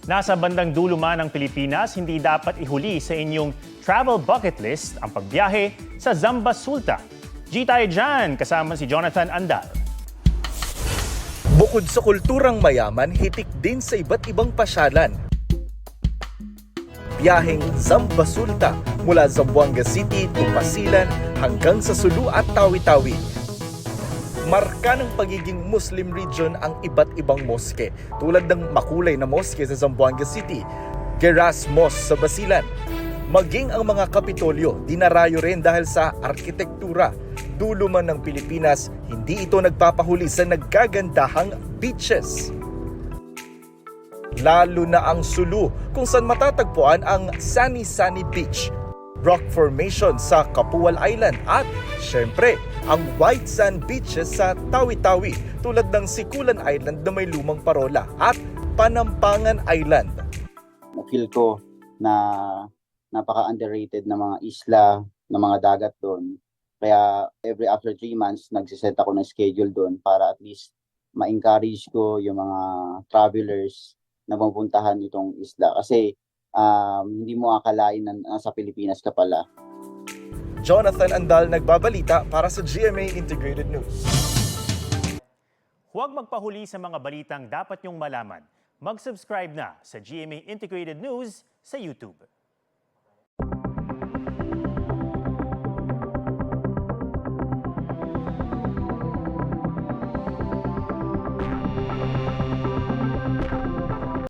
Nasa bandang dulo man ng Pilipinas, hindi dapat ihuli sa inyong travel bucket list ang pagbiyahe sa Zambas Sulta. G tayo dyan, kasama si Jonathan Andal. Bukod sa kulturang mayaman, hitik din sa iba't ibang pasyalan. Biyaheng Zambas Sulta mula Zamboanga City, Tupasilan hanggang sa Sulu at Tawi-Tawi. Marka ng pagiging Muslim region ang iba't ibang moske, tulad ng makulay na moske sa Zamboanga City, Geras Mosque sa Basilan. Maging ang mga kapitolyo, dinarayo rin dahil sa arkitektura. Dulo man ng Pilipinas, hindi ito nagpapahuli sa naggagandahang beaches. Lalo na ang Sulu, kung saan matatagpuan ang Sani Sani Beach, rock formation sa Capual Island at syempre ang white sand beaches sa Tawi-Tawi tulad ng Sikulan Island na may lumang parola at Panampangan Island. Na-feel ko na napaka-underrated na mga isla, na mga dagat doon. Kaya every after 3 months, nagsiset ako ng schedule doon para at least ma-encourage ko yung mga travelers na mapuntahan itong isla. Kasi hindi mo akalain na nasa Pilipinas ka pala. Jonathan Andal nagbabalita para sa GMA Integrated News. Huwag magpahuli sa mga balitang dapat niyong malaman. Mag-subscribe na sa GMA Integrated News sa YouTube.